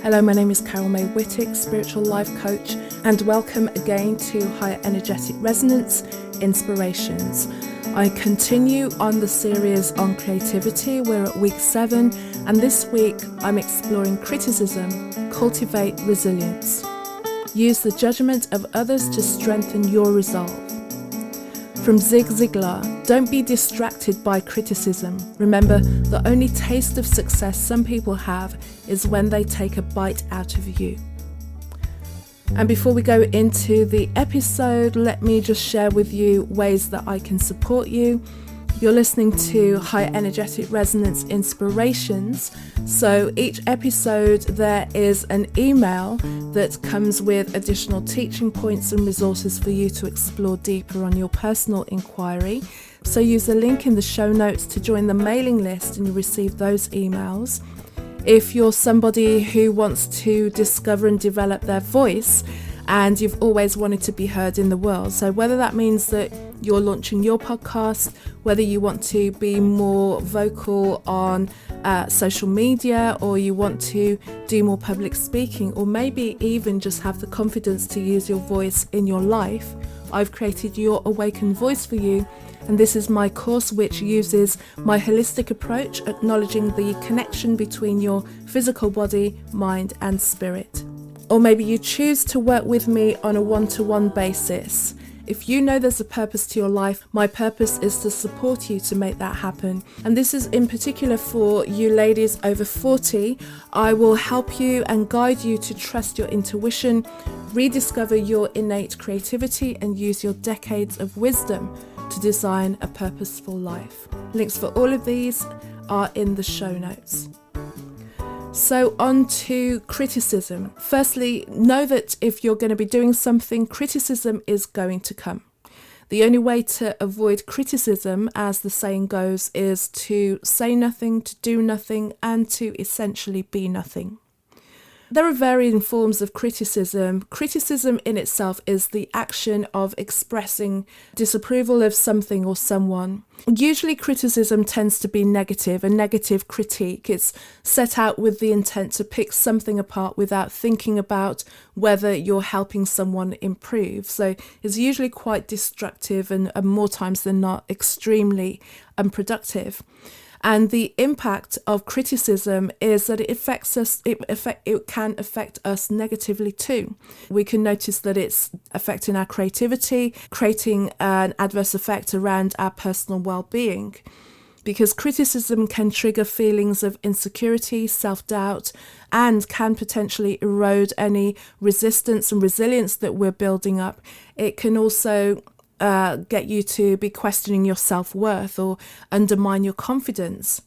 Hello, my name is Carol May Whittick, Spiritual Life Coach, and welcome again to Higher Energetic Resonance Inspirations. I continue on the series on creativity. We're at week 7, and this week I'm exploring criticism, cultivate resilience. Use the judgment of others to strengthen your resolve. From Zig Ziglar, don't be distracted by criticism. Remember, the only taste of success some people have is when they take a bite out of you. And before we go into the episode, let me just share with you ways that I can support you. You're listening to High Energetic Resonance Inspirations. So each episode there is an email that comes with additional teaching points and resources for you to explore deeper on your personal inquiry. So use the link in the show notes to join the mailing list and you receive those emails. If you're somebody who wants to discover and develop their voice and you've always wanted to be heard in the world, so whether that means that you're launching your podcast, whether you want to be more vocal on social media, or you want to do more public speaking, or maybe even just have the confidence to use your voice in your life, I've created Your Awakened Voice for you. And this is my course which uses my holistic approach, acknowledging the connection between your physical body, mind and spirit. Or maybe you choose to work with me on a one-to-one basis. If you know there's a purpose to your life, my purpose is to support you to make that happen. And this is in particular for you ladies over 40. I will help you and guide you to trust your intuition, rediscover your innate creativity and use your decades of wisdom to design a purposeful life. Links for all of these are in the show notes. So on to criticism. Firstly, know that if you're going to be doing something, criticism is going to come. The only way to avoid criticism, as the saying goes, is to say nothing, to do nothing, and to essentially be nothing. There are varying forms of criticism. Criticism in itself is the action of expressing disapproval of something or someone. Usually criticism tends to be negative, a negative critique. It's set out with the intent to pick something apart without thinking about whether you're helping someone improve. So it's usually quite destructive and more times than not extremely unproductive. And the impact of criticism is that it affects us. It can affect us negatively too. We can notice that it's affecting our creativity, creating an adverse effect around our personal well-being, because criticism can trigger feelings of insecurity, self-doubt, and can potentially erode any resistance and resilience that we're building up. It can also get you to be questioning your self-worth or undermine your confidence.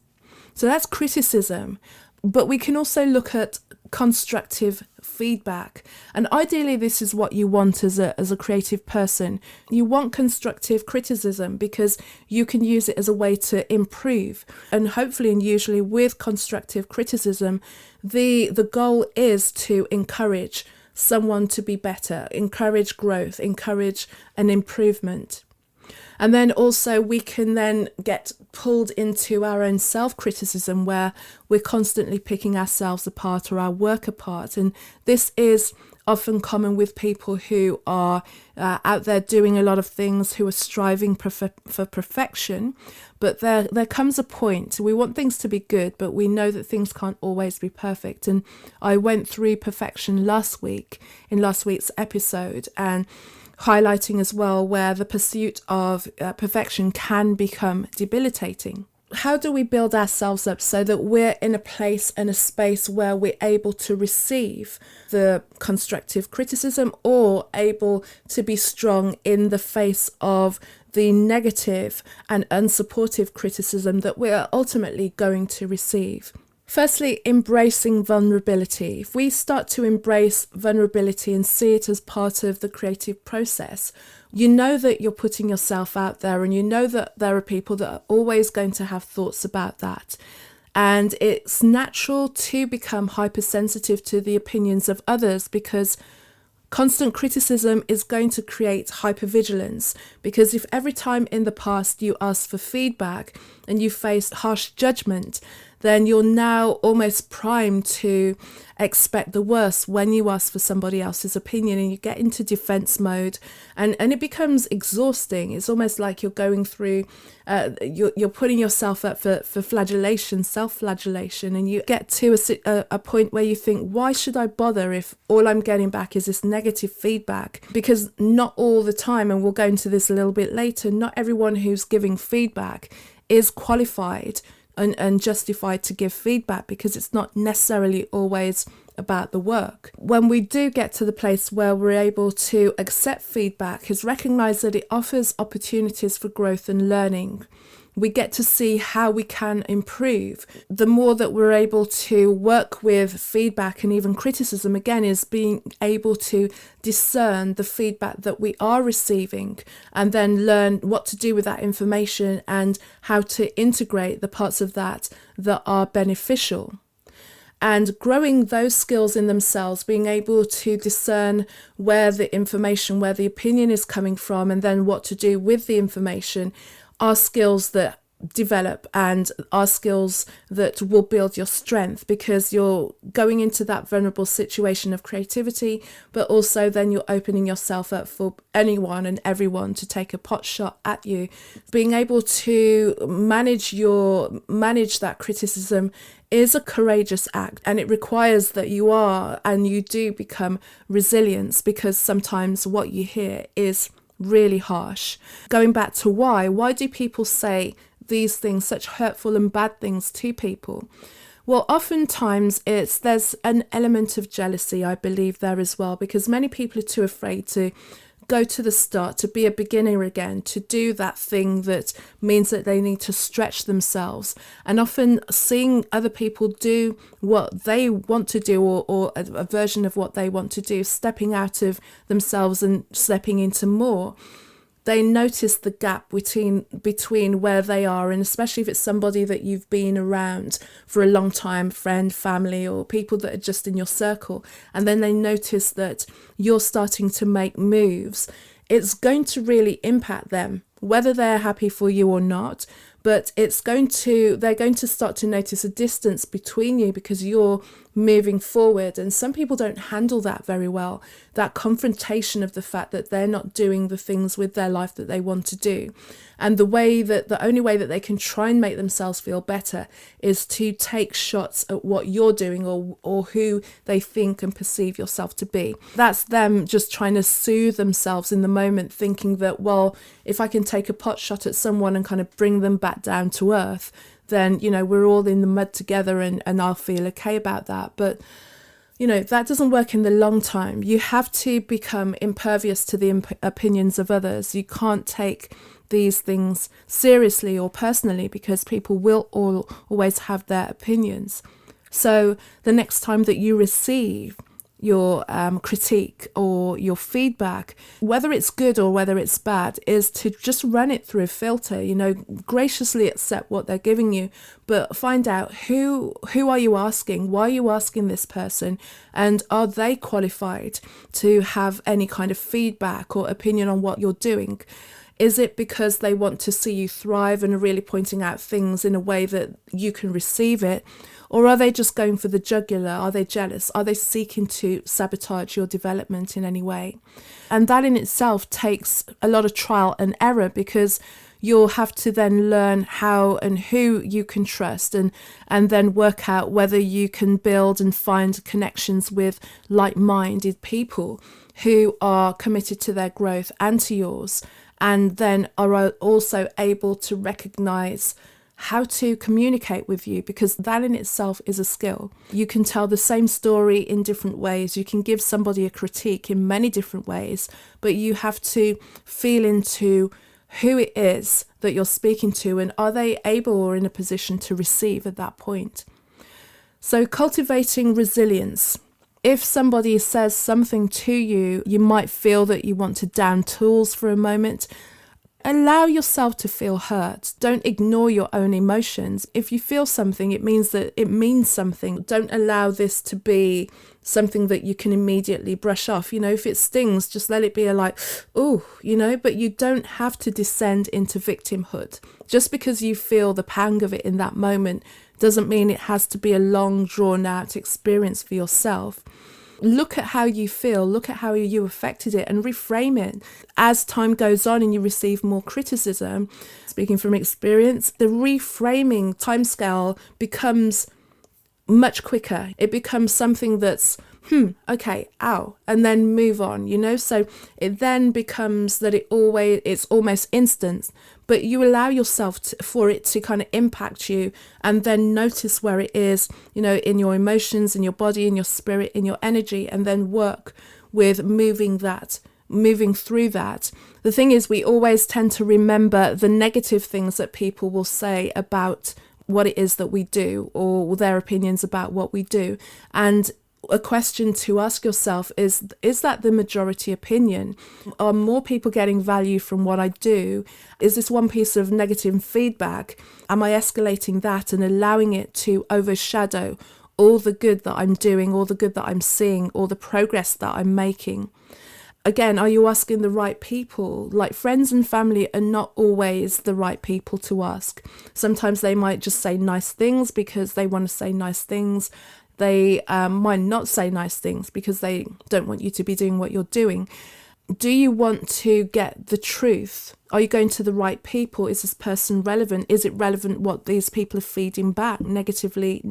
So that's criticism. But we can also look at constructive feedback. And ideally, this is what you want as a creative person. You want constructive criticism because you can use it as a way to improve. And hopefully, and usually with constructive criticism, the goal is to encourage someone to be better, encourage growth, encourage an improvement. And then also we can then get pulled into our own self-criticism where we're constantly picking ourselves apart or our work apart. And this is often common with people who are out there doing a lot of things, who are striving for perfection. But there comes a point, we want things to be good, but we know that things can't always be perfect. And I went through perfection last week, in last week's episode, and highlighting as well where the pursuit of perfection can become debilitating. How do we build ourselves up so that we're in a place and a space where we're able to receive the constructive criticism or able to be strong in the face of the negative and unsupportive criticism that we're ultimately going to receive? Firstly, embracing vulnerability. If we start to embrace vulnerability and see it as part of the creative process, you know that you're putting yourself out there and you know that there are people that are always going to have thoughts about that. And it's natural to become hypersensitive to the opinions of others because constant criticism is going to create hypervigilance, because if every time in the past you asked for feedback and you faced harsh judgment, then you're now almost primed to expect the worst when you ask for somebody else's opinion, and you get into defense mode, and it becomes exhausting. It's almost like you're going through, you're putting yourself up for flagellation, self-flagellation, and you get to a point where you think, why should I bother if all I'm getting back is this negative feedback? Because not all the time, and we'll go into this a little bit later, not everyone who's giving feedback is qualified and justified to give feedback, because it's not necessarily always about the work. When we do get to the place where we're able to accept feedback, is recognize that it offers opportunities for growth and learning. We get to see how we can improve. The more that we're able to work with feedback and even criticism, again, is being able to discern the feedback that we are receiving, and then learn what to do with that information and how to integrate the parts of that are beneficial. And growing those skills in themselves, being able to discern where the information, where the opinion is coming from, and then what to do with the information, are skills that develop and are skills that will build your strength, because you're going into that vulnerable situation of creativity, but also then you're opening yourself up for anyone and everyone to take a pot shot at you. Being able to manage that criticism is a courageous act, and it requires that you do become resilient, because sometimes what you hear is really harsh. Going back to why do people say these things, such hurtful and bad things to people? Well, oftentimes there's an element of jealousy, I believe, there as well, because many people are too afraid to go to the start, to be a beginner again, to do that thing that means that they need to stretch themselves. And often seeing other people do what they want to do, or a version of what they want to do, stepping out of themselves and stepping into more, they notice the gap between where they are, and especially if it's somebody that you've been around for a long time, friend, family, or people that are just in your circle, and then they notice that you're starting to make moves. It's going to really impact them, whether they're happy for you or not. But they're going to start to notice a distance between you because you're moving forward. And some people don't handle that very well, that confrontation of the fact that they're not doing the things with their life that they want to do. And the only way that they can try and make themselves feel better is to take shots at what you're doing, or who they think and perceive yourself to be. That's them just trying to soothe themselves in the moment, thinking that, well, if I can take a pot shot at someone and kind of bring them back down to earth, then, we're all in the mud together, and I'll feel okay about that. But that doesn't work in the long time. You have to become impervious to the opinions of others. You can't take these things seriously or personally, because people will always have their opinions. So the next time that you receive your critique or your feedback, whether it's good or whether it's bad, is to just run it through a filter. Graciously accept what they're giving you, but find out who are you asking, why are you asking this person, and are they qualified to have any kind of feedback or opinion on what you're doing. Is it because they want to see you thrive and are really pointing out things in a way that you can receive it? Or are they just going for the jugular? Are they jealous? Are they seeking to sabotage your development in any way? And that in itself takes a lot of trial and error, because you'll have to then learn how and who you can trust, and then work out whether you can build and find connections with like-minded people who are committed to their growth and to yours, and then are also able to recognize how to communicate with you, because that in itself is a skill. You can tell the same story in different ways. You can give somebody a critique in many different ways, but you have to feel into who it is that you're speaking to, and are they able or in a position to receive at that point. So cultivating resilience. If somebody says something to you, you might feel that you want to down tools for a moment. Allow yourself to feel hurt. Don't ignore your own emotions. If you feel something, it means that it means something. Don't allow this to be something that you can immediately brush off. If it stings, just let it be but you don't have to descend into victimhood. Just because you feel the pang of it in that moment doesn't mean it has to be a long, drawn-out experience for yourself. Look at how you feel, look at how you affected it, and reframe it. As time goes on and you receive more criticism, speaking from experience, the reframing timescale becomes much quicker. It becomes something that's, okay, ow, and then move on, So it then becomes that it's almost instant, but you allow yourself for it to kind of impact you, and then notice where it is, in your emotions, in your body, in your spirit, in your energy, and then work with moving through that. The thing is, we always tend to remember the negative things that people will say about what it is that we do, or their opinions about what we do. And a question to ask yourself is that the majority opinion? Are more people getting value from what I do? Is this one piece of negative feedback? Am I escalating that and allowing it to overshadow all the good that I'm doing, all the good that I'm seeing, all the progress that I'm making? Again, are you asking the right people? Like, friends and family are not always the right people to ask. Sometimes they might just say nice things because they want to say nice things. They might not say nice things because they don't want you to be doing what you're doing. Do you want to get the truth? Are you going to the right people? Is this person relevant? Is it relevant what these people are feeding back, negatively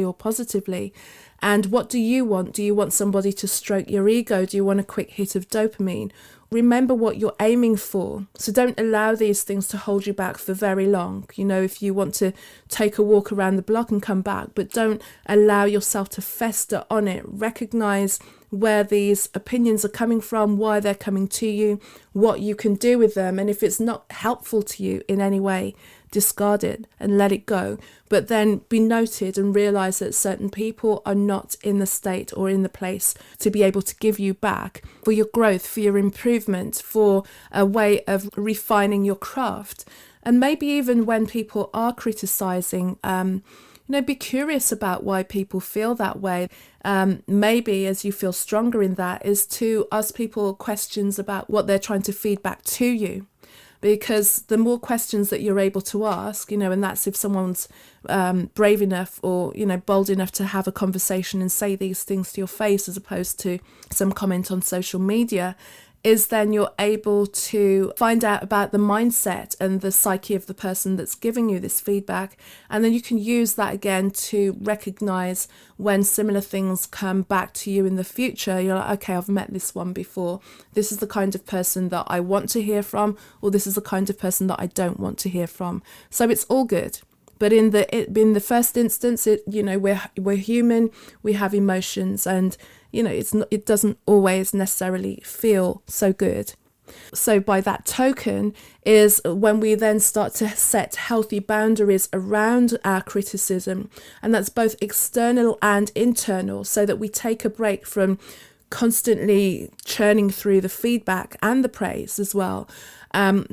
or positively? And what do you want? Do you want somebody to stroke your ego? Do you want a quick hit of dopamine? Remember what you're aiming for. So don't allow these things to hold you back for very long. If you want to take a walk around the block and come back, but don't allow yourself to fester on it. Recognize where these opinions are coming from, why they're coming to you, what you can do with them. And if it's not helpful to you in any way, discard it and let it go. But then be noted and realize that certain people are not in the state or in the place to be able to give you back for your growth, for your improvement, for a way of refining your craft. And maybe even when people are criticizing, be curious about why people feel that way. Maybe as you feel stronger in that is to ask people questions about what they're trying to feed back to you. Because the more questions that you're able to ask, and that's if someone's brave enough or, bold enough to have a conversation and say these things to your face as opposed to some comment on social media, is then you're able to find out about the mindset and the psyche of the person that's giving you this feedback. And then you can use that again to recognize when similar things come back to you in the future. You're like, okay, I've met this one before. This is the kind of person that I want to hear from, or this is the kind of person that I don't want to hear from. So it's all good. But in the first instance, we're human, we have emotions, and it doesn't always necessarily feel so good. So by that token is when we then start to set healthy boundaries around our criticism, and that's both external and internal, so that we take a break from constantly churning through the feedback and the praise as well.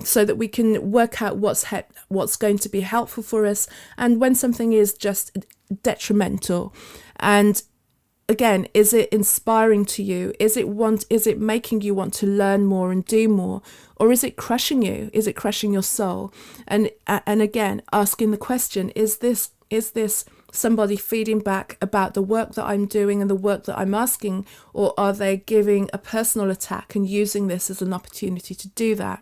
So that we can work out what's going to be helpful for us, and when something is just detrimental. And again, is it inspiring to you? Is it making you want to learn more and do more, or is it crushing you? Is it crushing your soul? And again, asking the question: Is this somebody feeding back about the work that I'm doing and the work that I'm asking, or are they giving a personal attack and using this as an opportunity to do that?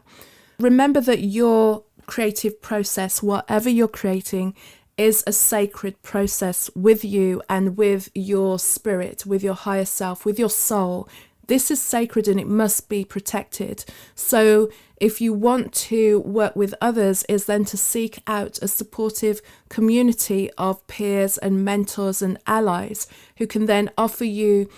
Remember that your creative process, whatever you're creating, is a sacred process with you and with your spirit, with your higher self, with your soul. This is sacred and it must be protected. So if you want to work with others, is then to seek out a supportive community of peers and mentors and allies who can then offer you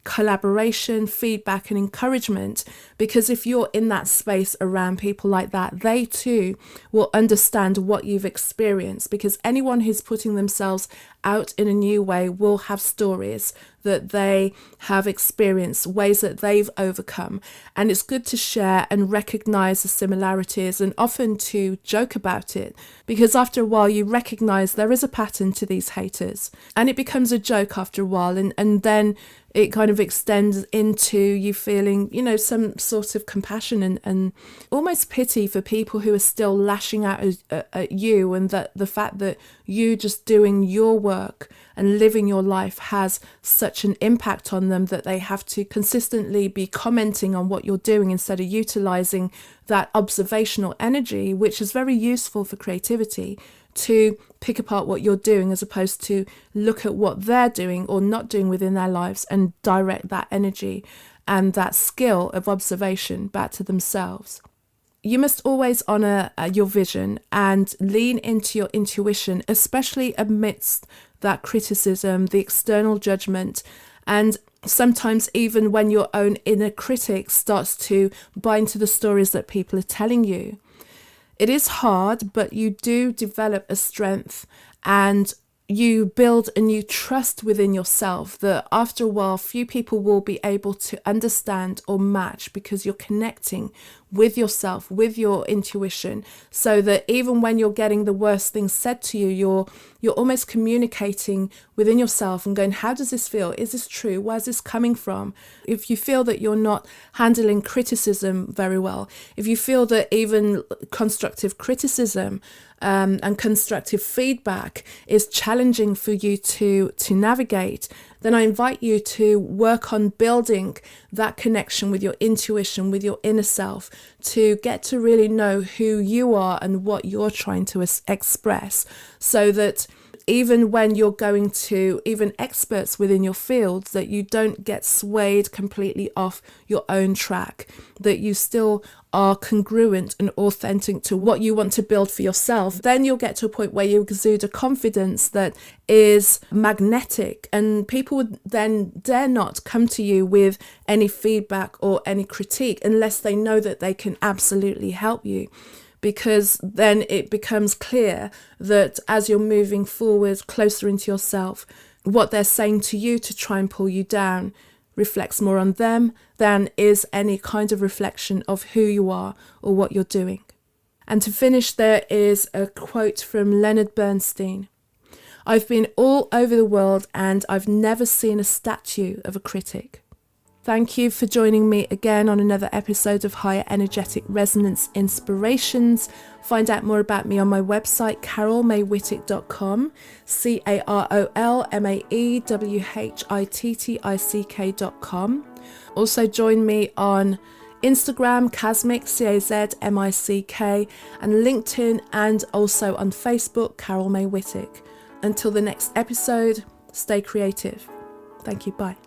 collaboration, feedback and encouragement. Because if you're in that space around people like that, they too will understand what you've experienced, because anyone who's putting themselves out in a new way will have stories that they have experienced, ways that they've overcome. And it's good to share and recognize the similarities, and often to joke about it, because after a while you recognize there is a pattern to these haters, and it becomes a joke after a while, and then it kind of extends into you feeling, some sort of compassion and almost pity for people who are still lashing out at you, and that the fact that you just doing your work and living your life has such an impact on them that they have to consistently be commenting on what you're doing instead of utilizing that observational energy, which is very useful for creativity, to pick apart what you're doing as opposed to look at what they're doing or not doing within their lives and direct that energy and that skill of observation back to themselves. You must always honor your vision and lean into your intuition, especially amidst that criticism, the external judgment, and sometimes even when your own inner critic starts to buy into the stories that people are telling you. It is hard, but you do develop a strength and you build a new trust within yourself that after a while, few people will be able to understand or match, because you're connecting with yourself, with your intuition, so that even when you're getting the worst things said to you, you're almost communicating within yourself and going, how does this feel? Is this true? Where's this coming from? If you feel that you're not handling criticism very well, if you feel that even constructive criticism and constructive feedback is challenging for you to navigate, then I invite you to work on building that connection with your intuition, with your inner self, to get to really know who you are and what you're trying to express, so that even when you're going to even experts within your field, that you don't get swayed completely off your own track, that you still are congruent and authentic to what you want to build for yourself. Then you'll get to a point where you exude a confidence that is magnetic, and people would then dare not come to you with any feedback or any critique unless they know that they can absolutely help you. Because then it becomes clear that as you're moving forward closer into yourself, what they're saying to you to try and pull you down reflects more on them than is any kind of reflection of who you are or what you're doing. And to finish, there is a quote from Leonard Bernstein. "I've been all over the world and I've never seen a statue of a critic." Thank you for joining me again on another episode of Higher Energetic Resonance Inspirations. Find out more about me on my website, carolmaywhittick.com, carolmaywhittick.com. Also join me on Instagram, Casmic, CAZMICK, and LinkedIn, and also on Facebook, Carol May Whittick. Until the next episode, stay creative. Thank you. Bye.